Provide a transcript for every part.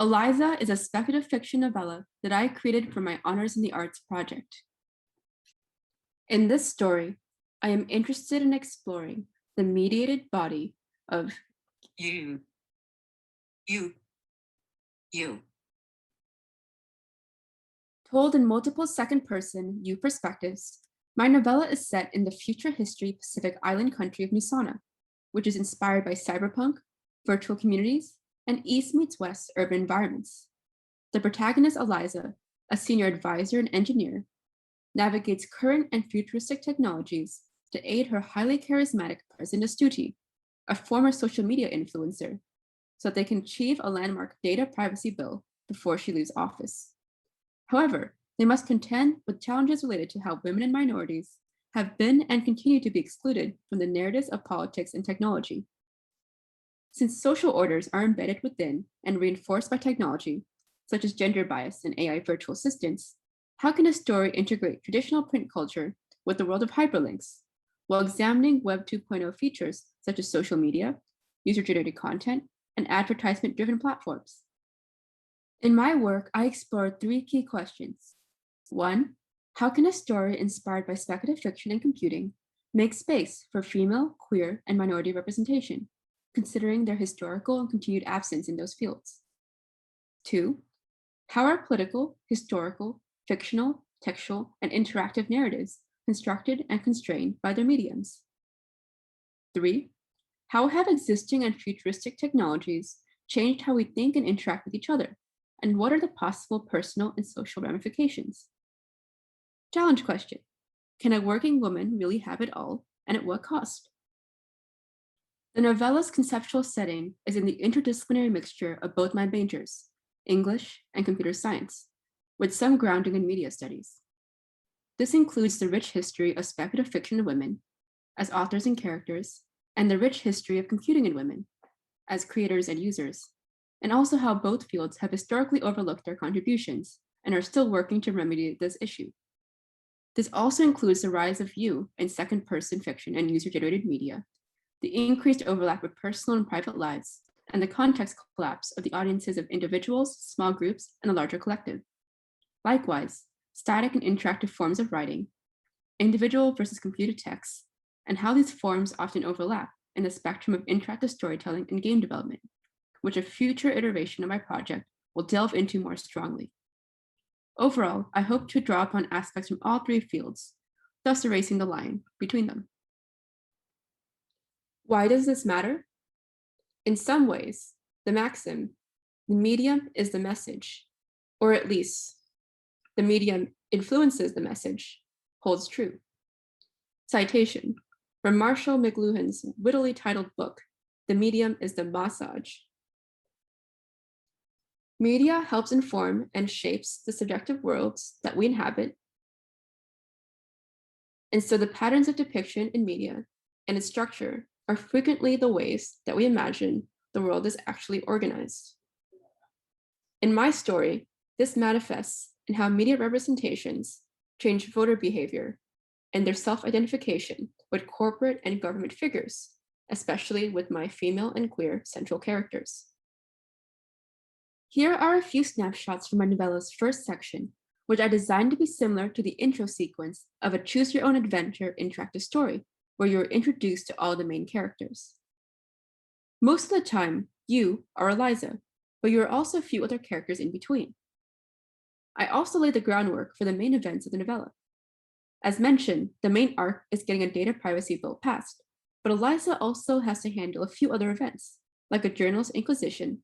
Eliza is a speculative fiction novella that I created for my Honors in the Arts project. In this story, I am interested in exploring the mediated body of you. Told in multiple second-person you perspectives, my novella is set in the future history Pacific Island country of Nusana, which is inspired by cyberpunk, virtual communities, and East meets West urban environments. The protagonist, Eliza, a senior advisor and engineer, navigates current and futuristic technologies to aid her highly charismatic President Astuti, a former social media influencer, so that they can achieve a landmark data privacy bill before she leaves office. However, they must contend with challenges related to how women and minorities have been and continue to be excluded from the narratives of politics and technology. Since social orders are embedded within and reinforced by technology, such as gender bias and AI virtual assistants, how can a story integrate traditional print culture with the world of hyperlinks, while examining Web 2.0 features such as social media, user-generated content, and advertisement-driven platforms? In my work, I explored three key questions. 1, how can a story inspired by speculative fiction and computing make space for female, queer, and minority representation, considering their historical and continued absence in those fields? 2, how are political, historical, fictional, textual, and interactive narratives constructed and constrained by their mediums? 3, how have existing and futuristic technologies changed how we think and interact with each other? And what are the possible personal and social ramifications? Challenge question: can a working woman really have it all, and at what cost? The novella's conceptual setting is in the interdisciplinary mixture of both my majors, English and computer science, with some grounding in media studies. This includes the rich history of speculative fiction in women, as authors and characters, and the rich history of computing in women, as creators and users, and also how both fields have historically overlooked their contributions and are still working to remedy this issue. This also includes the rise of you in second-person fiction and user-generated media, the increased overlap of personal and private lives, and the context collapse of the audiences of individuals, small groups, and a larger collective. Likewise, static and interactive forms of writing, individual versus computed texts, and how these forms often overlap in the spectrum of interactive storytelling and game development, which a future iteration of my project will delve into more strongly. Overall, I hope to draw upon aspects from all three fields, thus erasing the line between them. Why does this matter? In some ways, the maxim, the medium is the message, or at least the medium influences the message, holds true. Citation from Marshall McLuhan's wittily titled book, The Medium is the Massage. Media helps inform and shapes the subjective worlds that we inhabit. And so the patterns of depiction in media and its structure are frequently the ways that we imagine the world is actually organized. In my story, this manifests in how media representations change voter behavior and their self-identification with corporate and government figures, especially with my female and queer central characters. Here are a few snapshots from my novella's first section, which I designed to be similar to the intro sequence of a choose-your-own-adventure interactive story, where you're introduced to all the main characters. Most of the time, you are Eliza, but you are also a few other characters in between. I also laid the groundwork for the main events of the novella. As mentioned, the main arc is getting a data privacy bill passed, but Eliza also has to handle a few other events, like a journalist inquisition,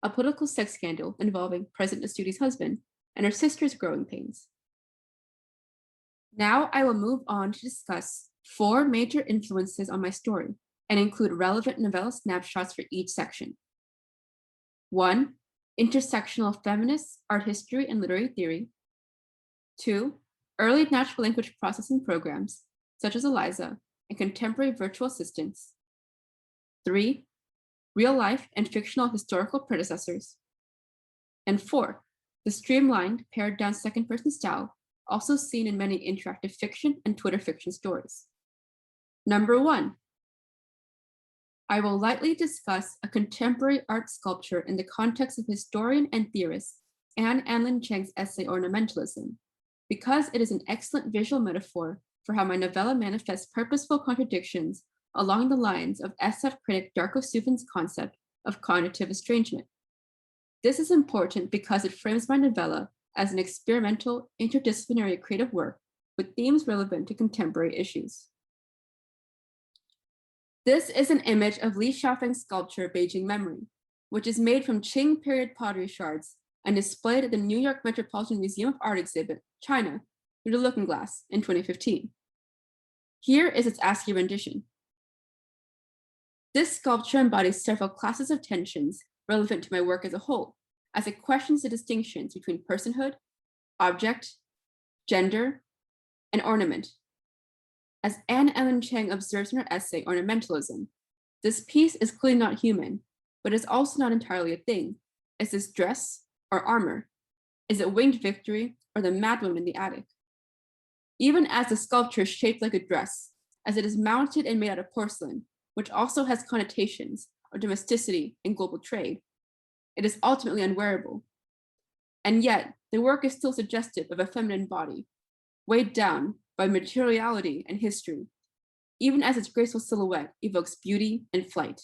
a political sex scandal involving President Astuti's husband, and her sister's growing pains. Now I will move on to discuss 4 major influences on my story and include relevant novella snapshots for each section. 1, intersectional feminist art history and literary theory. 2, early natural language processing programs, such as Eliza, and contemporary virtual assistants. 3, real life and fictional historical predecessors. And 4, the streamlined, pared down second-person style, also seen in many interactive fiction and Twitter fiction stories. Number 1, I will lightly discuss a contemporary art sculpture in the context of historian and theorist Anne Anlin Cheng's essay Ornamentalism, because it is an excellent visual metaphor for how my novella manifests purposeful contradictions along the lines of SF critic Darko Suvin's concept of cognitive estrangement. This is important because it frames my novella as an experimental, interdisciplinary creative work with themes relevant to contemporary issues. This is an image of Li Xiaofeng's sculpture Beijing Memory, which is made from Qing period pottery shards and displayed at the New York Metropolitan Museum of Art exhibit, China, through the Looking Glass in 2015. Here is its ASCII rendition. This sculpture embodies several classes of tensions relevant to my work as a whole, as it questions the distinctions between personhood, object, gender, and ornament. As Anne Ellen Cheng observes in her essay Ornamentalism, this piece is clearly not human, but is also not entirely a thing. Is this dress or armor? Is it winged victory or the madwoman in the attic? Even as the sculpture is shaped like a dress, as it is mounted and made out of porcelain, which also has connotations of domesticity and global trade, it is ultimately unwearable. And yet, the work is still suggestive of a feminine body, weighed down by materiality and history, even as its graceful silhouette evokes beauty and flight.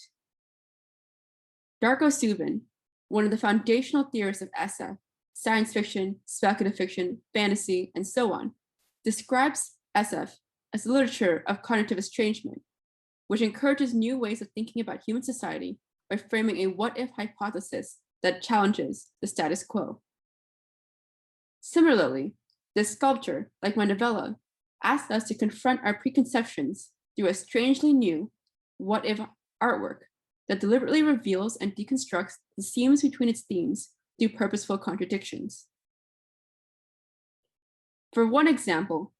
Darko Suvin, one of the foundational theorists of SF, science fiction, speculative fiction, fantasy, and so on, describes SF as the literature of cognitive estrangement, which encourages new ways of thinking about human society by framing a what-if hypothesis that challenges the status quo. Similarly, this sculpture, like my novella, asks us to confront our preconceptions through a strangely new what-if artwork that deliberately reveals and deconstructs the seams between its themes through purposeful contradictions. For one example,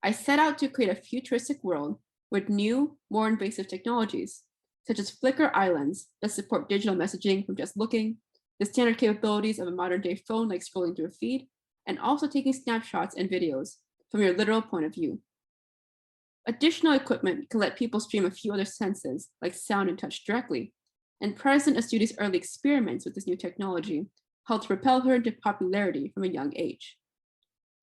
I set out to create a futuristic world with new, more invasive technologies, such as Flickr islands that support digital messaging from just looking, the standard capabilities of a modern-day phone like scrolling through a feed, and also taking snapshots and videos from your literal point of view. Additional equipment can let people stream a few other senses, like sound and touch directly, and President Astudi's early experiments with this new technology helped propel her into popularity from a young age.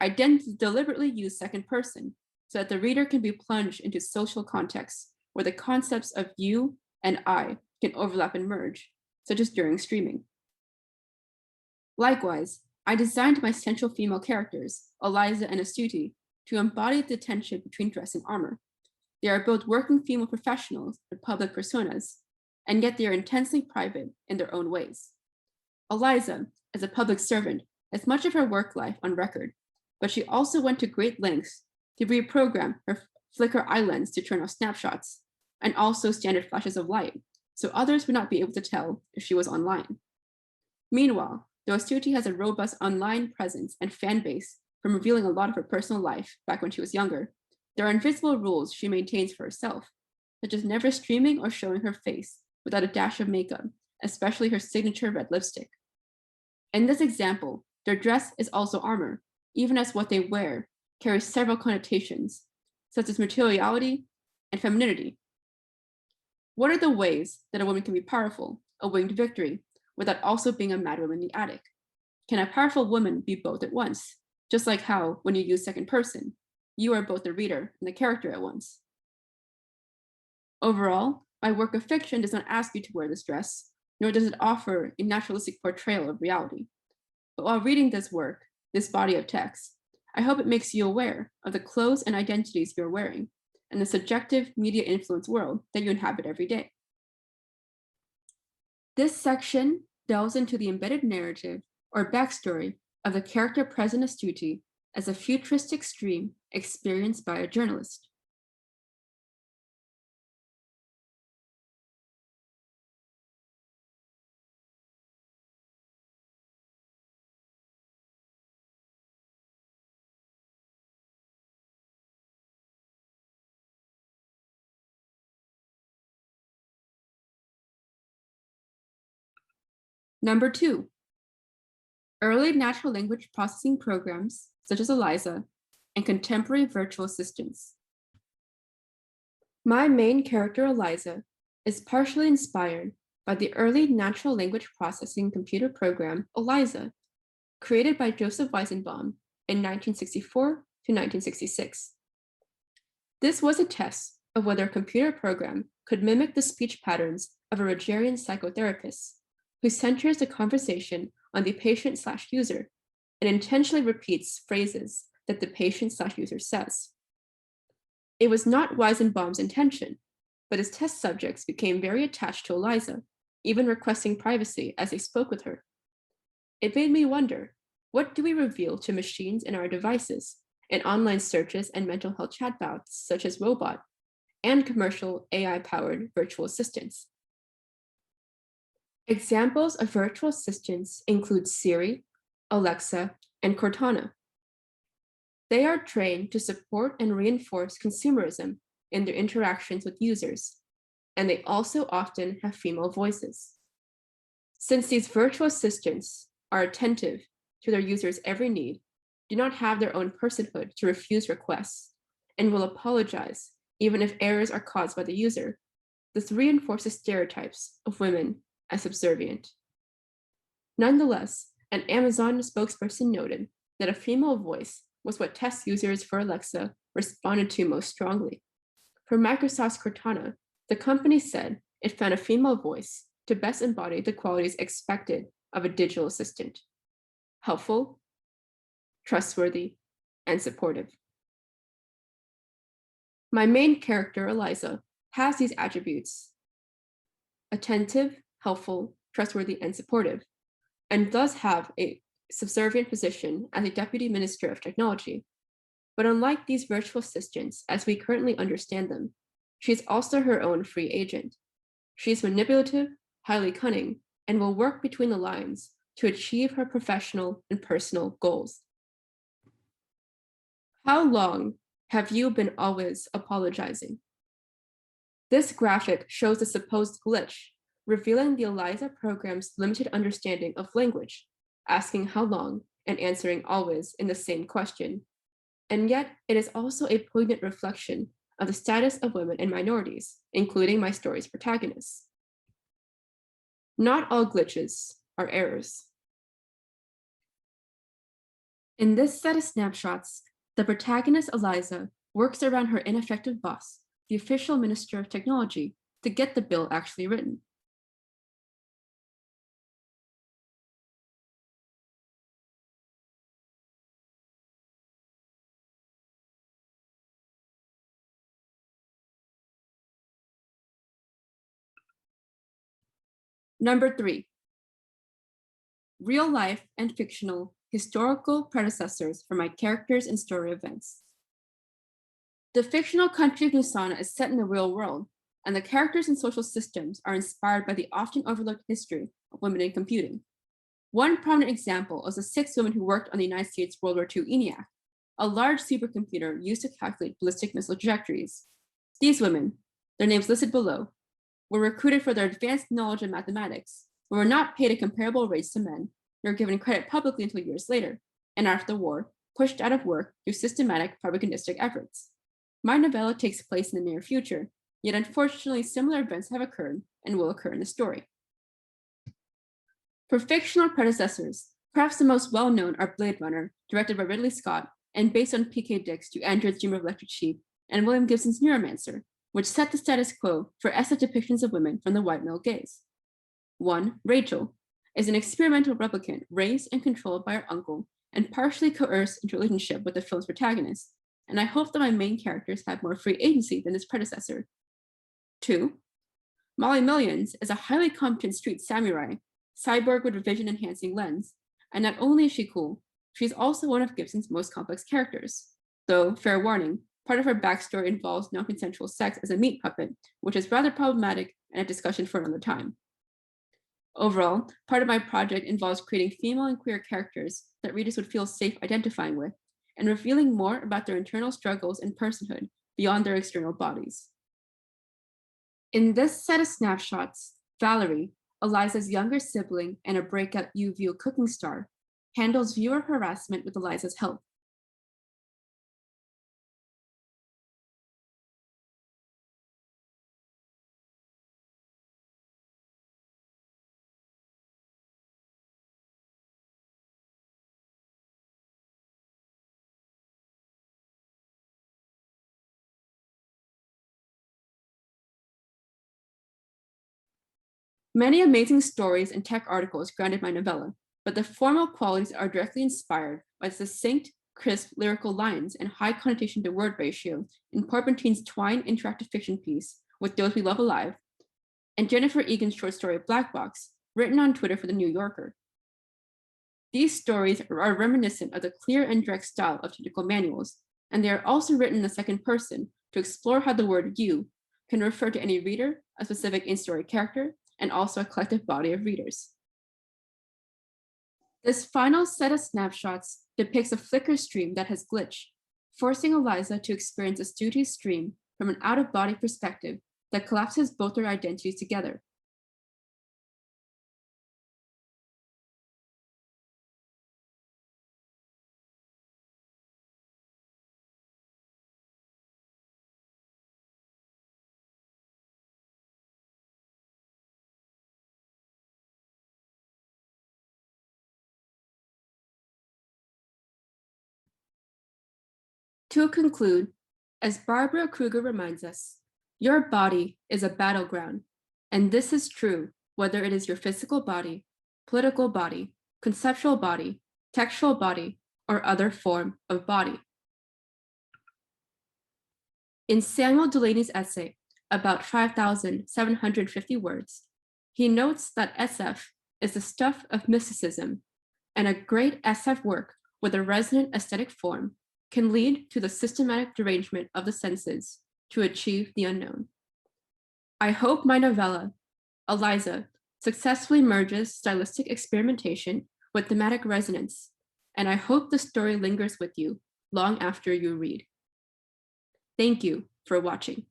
I then deliberately use second person so that the reader can be plunged into social contexts where the concepts of you and I can overlap and merge, such as during streaming. Likewise, I designed my central female characters, Eliza and Astuti, to embody the tension between dress and armor. They are both working female professionals with public personas, and yet they are intensely private in their own ways. Eliza, as a public servant, has much of her work life on record, but she also went to great lengths to reprogram her Flickr islands to turn off snapshots, and also standard flashes of light, so others would not be able to tell if she was online. Meanwhile, though Astuti has a robust online presence and fan base from revealing a lot of her personal life back when she was younger, there are invisible rules she maintains for herself, such as never streaming or showing her face without a dash of makeup, especially her signature red lipstick. In this example, their dress is also armor, even as what they wear carries several connotations, such as materiality and femininity. What are the ways that a woman can be powerful, a winged victory, without also being a madwoman in the attic? Can a powerful woman be both at once? Just like how, when you use second person, you are both the reader and the character at once. Overall, my work of fiction does not ask you to wear this dress, nor does it offer a naturalistic portrayal of reality. But while reading this work, this body of text, I hope it makes you aware of the clothes and identities you're wearing, and the subjective media influence world that you inhabit every day. This section delves into the embedded narrative or backstory of the character President Astuti as a futuristic stream experienced by a journalist. Number 2, early natural language processing programs, such as Eliza, and contemporary virtual assistants. My main character, Eliza, is partially inspired by the early natural language processing computer program ELIZA, created by Joseph Weizenbaum in 1964 to 1966. This was a test of whether a computer program could mimic the speech patterns of a Rogerian psychotherapist, who centers the conversation on the patient/user and intentionally repeats phrases that the patient/user says. It was not Weizenbaum's intention, but his test subjects became very attached to Eliza, even requesting privacy as they spoke with her. It made me wonder, what do we reveal to machines in our devices, in online searches and mental health chatbots such as Robot, and commercial AI-powered virtual assistants? Examples of virtual assistants include Siri, Alexa, and Cortana. They are trained to support and reinforce consumerism in their interactions with users, and they also often have female voices. Since these virtual assistants are attentive to their users' every need, do not have their own personhood to refuse requests, and will apologize even if errors are caused by the user, this reinforces stereotypes of women as subservient. Nonetheless, an Amazon spokesperson noted that a female voice was what test users for Alexa responded to most strongly. For Microsoft's Cortana, the company said it found a female voice to best embody the qualities expected of a digital assistant: helpful, trustworthy, and supportive. My main character, Eliza, has these attributes: attentive, helpful, trustworthy, and supportive, and does have a subservient position as a deputy minister of technology. But unlike these virtual assistants, as we currently understand them, she is also her own free agent. She is manipulative, highly cunning, and will work between the lines to achieve her professional and personal goals. How long have you been always apologizing? This graphic shows a supposed glitch, revealing the Eliza program's limited understanding of language, asking how long and answering always in the same question. And yet, it is also a poignant reflection of the status of women and minorities, including my story's protagonists. Not all glitches are errors. In this set of snapshots, the protagonist Eliza works around her ineffective boss, the official minister of technology, to get the bill actually written. Number 3, real life and fictional historical predecessors for my characters and story events. The fictional country of Nusana is set in the real world, and the characters and social systems are inspired by the often overlooked history of women in computing. One prominent example is the 6 women who worked on the United States World War II ENIAC, a large supercomputer used to calculate ballistic missile trajectories. These women, their names listed below, were recruited for their advanced knowledge of mathematics, but were not paid at comparable rates to men, nor given credit publicly until years later, and after the war, pushed out of work through systematic propagandistic efforts. My novella takes place in the near future, yet unfortunately similar events have occurred and will occur in the story. For fictional predecessors, perhaps the most well-known are Blade Runner, directed by Ridley Scott, and based on P.K. Dick's Do Androids Dream of Electric Sheep, and William Gibson's Neuromancer, which set the status quo for SF depictions of women from the white male gaze. 1. Rachel is an experimental replicant raised and controlled by her uncle and partially coerced into a relationship with the film's protagonist, and I hope that my main characters have more free agency than its predecessor. 2. Molly Millions is a highly competent street samurai, cyborg with a vision-enhancing lens, and not only is she cool, she's also one of Gibson's most complex characters. Though, fair warning, part of her backstory involves non-consensual sex as a meat puppet, which is rather problematic and a discussion for another time. Overall, part of my project involves creating female and queer characters that readers would feel safe identifying with, and revealing more about their internal struggles and personhood beyond their external bodies. In this set of snapshots, Valerie, Eliza's younger sibling and a breakout UVU cooking star, handles viewer harassment with Eliza's help. Many amazing stories and tech articles grounded my novella, but the formal qualities are directly inspired by the succinct, crisp lyrical lines and high connotation to word ratio in Porpentine's Twine interactive fiction piece, With Those We Love Alive, and Jennifer Egan's short story Black Box, written on Twitter for The New Yorker. These stories are reminiscent of the clear and direct style of technical manuals, and they are also written in the second person to explore how the word you can refer to any reader, a specific in-story character, and also a collective body of readers. This final set of snapshots depicts a Flickr stream that has glitched, forcing Eliza to experience a Stuti stream from an out-of-body perspective that collapses both their identities together. To conclude, as Barbara Kruger reminds us, your body is a battleground, and this is true whether it is your physical body, political body, conceptual body, textual body, or other form of body. In Samuel Delany's essay, about 5,750 words, he notes that SF is the stuff of mysticism, and a great SF work with a resonant aesthetic form can lead to the systematic derangement of the senses to achieve the unknown. I hope my novella, Eliza, successfully merges stylistic experimentation with thematic resonance, and I hope the story lingers with you long after you read. Thank you for watching.